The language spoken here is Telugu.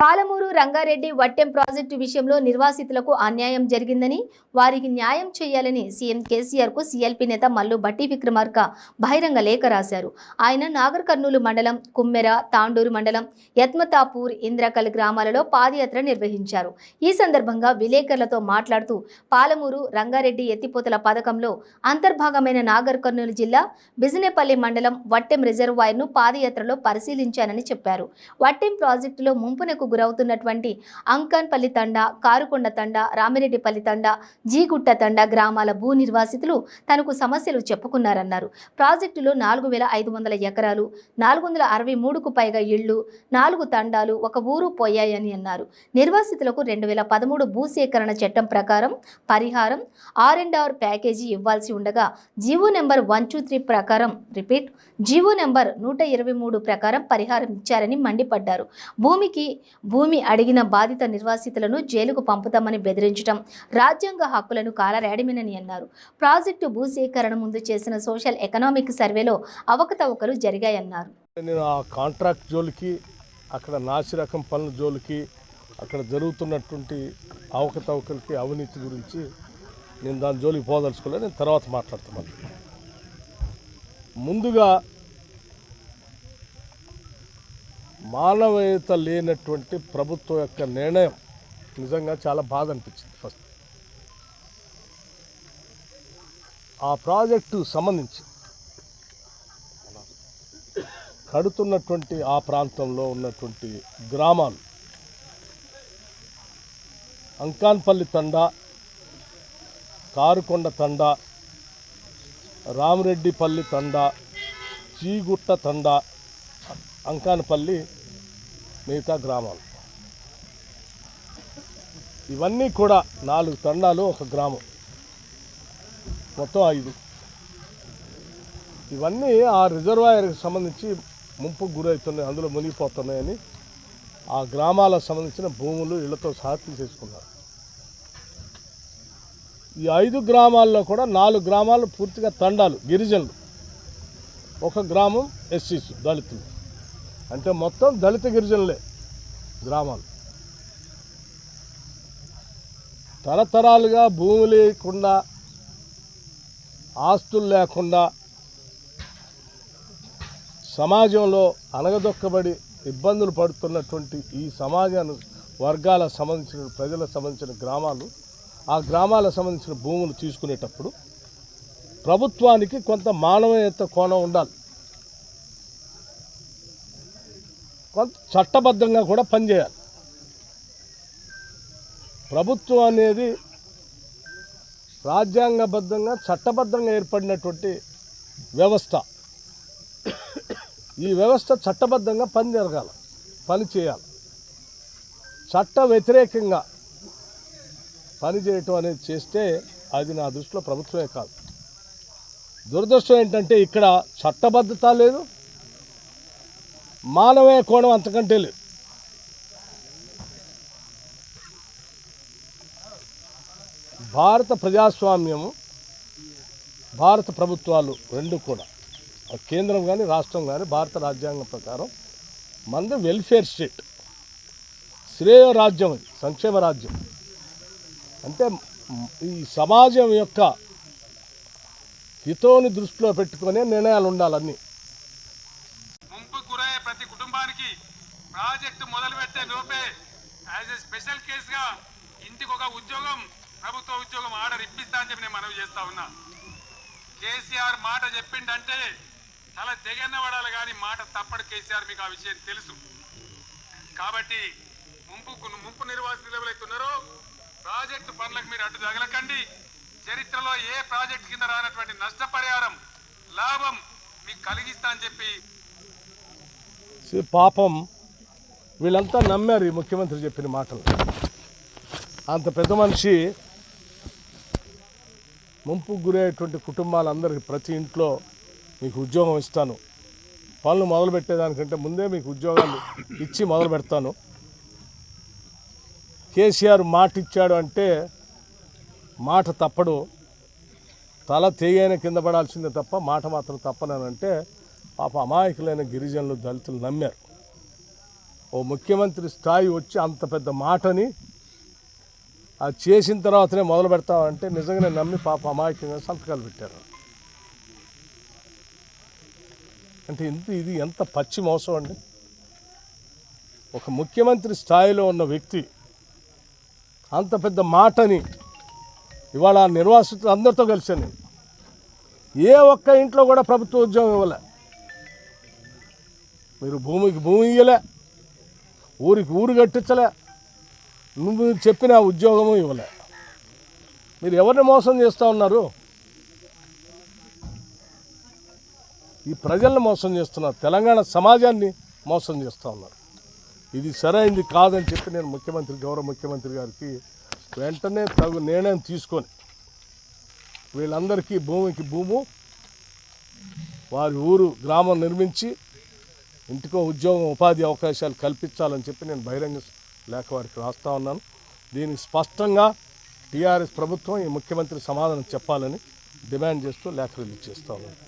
పాలమూరు రంగారెడ్డి వట్టెం ప్రాజెక్టు విషయంలో నిర్వాసితులకు అన్యాయం జరిగిందని వారికి న్యాయం చేయాలని సీఎం కేసీఆర్ కు సీఎల్పీ నేత మల్లు భట్టి విక్రమార్క బహిరంగ లేఖ రాశారు. ఆయన నాగర్ కర్నూలు మండలం కుమ్మెర, తాండూరు మండలం యత్మతాపూర్, ఇంద్రకల్ గ్రామాలలో పాదయాత్ర నిర్వహించారు. ఈ సందర్భంగా విలేకరులతో మాట్లాడుతూ పాలమూరు రంగారెడ్డి ఎత్తిపోతల పథకంలో అంతర్భాగమైన నాగర్ కర్నూలు జిల్లా బిజినేపల్లి మండలం వట్టెం రిజర్వాయర్ను పాదయాత్రలో పరిశీలించానని చెప్పారు. వట్టెం ప్రాజెక్టులో ముంపునకు గురవుతున్నటువంటి అంకన్పల్లి తండా, కారుకొండ తండా, రామిరెడ్డిపల్లి తండా, జీగుట్ట తండా గ్రామాల భూ నిర్వాసితులు తనకు సమస్యలు చెప్పుకున్నారన్నారు. ప్రాజెక్టులో 4500 ఎకరాలు, 463కు పైగా ఇళ్లు, 4 తండాలు, 1 ఊరు పోయాయని అన్నారు. నిర్వాసితులకు 2013 భూసేకరణ చట్టం ప్రకారం పరిహారం R&R ప్యాకేజీ ఇవ్వాల్సి ఉండగా జీవో నెంబర్ 123 ప్రకారం జీవో నెంబర్ 123 ప్రకారం పరిహారం ఇచ్చారని మండిపడ్డారు. భూమి అడిగిన బాధిత నిర్వాసితులను జైలుకు పంపుతామని బెదిరించడం రాజ్యాంగ హక్కులను కాలరాయడమేనని అన్నారు. ప్రాజెక్టు భూసేకరణ ముందు చేసిన సోషల్ ఎకనామిక్ సర్వేలో అవకతవకలు జరిగాయన్నారు. నేను ఆ కాంట్రాక్ట్ జోలికి, అక్కడ నాసిరకం పనుల జోలికి, అక్కడ జరుగుతున్నటువంటి అవకతవకలకి, అవినీతి గురించి నేను దాని జోలికి పోదలుచుకోలేదు. నేను తర్వాత మాట్లాడుతున్నాను. ముందుగా మానవీయత లేనటువంటి ప్రభుత్వం యొక్క నిర్ణయం నిజంగా చాలా బాధ అనిపించింది. ఫస్ట్ ఆ ప్రాజెక్టు సంబంధించి కడుతున్నటువంటి ఆ ప్రాంతంలో ఉన్నటువంటి గ్రామాలు అంకాన్పల్లి తండా, కారుకొండ తండా, రామిరెడ్డిపల్లి తండా, చీగుట్ట తండా, అంకానపల్లి, మిగతా గ్రామాలు ఇవన్నీ కూడా 4 తండాలు, 1 గ్రామం, మొత్తం 5. ఇవన్నీ ఆ రిజర్వాయర్కి సంబంధించి ముంపుకు గురవుతున్నాయి, అందులో మునిగిపోతున్నాయని ఆ గ్రామాలకు సంబంధించిన భూములు ఇళ్లతో సహా తీసేసుకున్నారు. ఈ 5 గ్రామాల్లో కూడా 4 గ్రామాలు పూర్తిగా తండాలు, గిరిజనులు, 1 గ్రామం ఎస్సీస్, దళితులు. అంటే మొత్తం దళిత గిరిజనులే గ్రామాలు. తరతరాలుగా భూమి లేకుండా, ఆస్తులు లేకుండా, సమాజంలో అనగదొక్కబడి ఇబ్బందులు పడుతున్నటువంటి ఈ సమాజ వర్గాలకు సంబంధించిన, ప్రజలకు సంబంధించిన గ్రామాలు, ఆ గ్రామాలకు సంబంధించిన భూములు తీసుకునేటప్పుడు ప్రభుత్వానికి కొంత మానవీయత కోణం ఉండాలి. కొంత చట్టబద్ధంగా కూడా పనిచేయాలి. ప్రభుత్వం అనేది రాజ్యాంగబద్ధంగా, చట్టబద్ధంగా ఏర్పడినటువంటి వ్యవస్థ. ఈ వ్యవస్థ చట్టబద్ధంగా పని చేయాలి. చట్ట వ్యతిరేకంగా పనిచేయటం అనేది చేస్తే అది నా దృష్టిలో ప్రభుత్వమే కాదు. దురదృష్టం ఏంటంటే ఇక్కడ చట్టబద్ధత లేదు, మానవీయ కోణం అంతకంటే లేదు. భారత ప్రజాస్వామ్యము, భారత ప్రభుత్వాలు రెండు కూడా, కేంద్రం కానీ రాష్ట్రం కానీ, భారత రాజ్యాంగం ప్రకారం మనది వెల్ఫేర్ స్టేట్, శ్రేయ రాజ్యం, సంక్షేమ రాజ్యం. అంటే ఈ సమాజం యొక్క హితోని దృష్టిలో పెట్టుకునే నిర్ణయాలు ఉండాలన్నీ. ప్రతి కుటుంబానికి ప్రాజెక్టు మొదలుపెట్టే లోపే యాజ్ ఏ స్పెషల్ కేసుగా ఇంటికి 1 ఉద్యోగం, ప్రభుత్వ ఉద్యోగం ఆర్డర్ ఇప్పిస్తా అని చెప్పి నేను మనవి చేస్తా ఉన్నా. కేసీఆర్ మాట చెప్పిండంటే చాలా తెగన్న పడాలి, కానీ మాట తప్పడు కేసీఆర్, మీకు ఆ విషయం తెలుసు. కాబట్టి ముంపు నిర్వాసితులు ఎవరైతే ఉన్నారో ప్రాజెక్టు పనులకు మీరు అడ్డు తగలకండి. చరిత్రలో ఏ ప్రాజెక్టు కింద రానటువంటి నష్టపరిహారం, లాభం మీకు కలిగిస్తా అని చెప్పి. పాపం వీళ్ళంతా నమ్మారు ఈ ముఖ్యమంత్రి చెప్పిన మాటలు. అంత పెద్ద మనిషి ముంపుకు గురయ్యేటువంటి కుటుంబాలందరికీ ప్రతి ఇంట్లో మీకు ఉద్యోగం ఇస్తాను, పనులు మొదలు పెట్టేదానికంటే ముందే మీకు ఉద్యోగాలు ఇచ్చి మొదలు పెడతాను. కేసీఆర్ మాట ఇచ్చాడు అంటే మాట తప్పడు, తల తెగైన కింద పడాల్సిందే తప్ప మాట మాత్రం తప్పనంటే పాప అమాయకులైన గిరిజనులు, దళితులు నమ్మారు. ఓ ముఖ్యమంత్రి స్థాయి వచ్చి అంత పెద్ద మాటని అది చేసిన తర్వాతనే మొదలు పెడతామంటే నిజంగానే నమ్మి పాప అమాయకంగా సంతకాలు పెట్టారు. అంటే ఇది ఎంత పచ్చి మోసం అండి. ఒక ముఖ్యమంత్రి స్థాయిలో ఉన్న వ్యక్తి అంత పెద్ద మాటని ఇవాళ నిర్వాసితులు అందరితో కలిసాను. ఏ ఒక్క ఇంట్లో కూడా ప్రభుత్వ ఉద్యోగం ఇవ్వలే. మీరు భూమికి భూమి ఇవ్వలే, ఊరికి ఊరు కట్టించలే, నువ్వు చెప్పిన ఉద్యోగము ఇవ్వలే. మీరు ఎవరిని మోసం చేస్తూ ఉన్నారు? ఈ ప్రజలను మోసం చేస్తున్నారు, తెలంగాణ సమాజాన్ని మోసం చేస్తూ ఉన్నారు. ఇది సరైనది కాదని చెప్పి నేను గౌరవ ముఖ్యమంత్రి గారికి వెంటనే తగు నిర్ణయం తీసుకొని వీళ్ళందరికీ భూమికి భూము, వారి ఊరు గ్రామం నిర్మించి ఇంటికో ఉద్యోగం ఉపాధి అవకాశాలు కల్పించాలని చెప్పి నేను బహిరంగ లేఖ వారికి రాస్తూ ఉన్నాను. దీనికి స్పష్టంగా టీఆర్ఎస్ ప్రభుత్వం ఈ ముఖ్యమంత్రి సమాధానం చెప్పాలని డిమాండ్ చేస్తూ లేఖ రిలీజ్ చేస్తూ ఉన్నాను.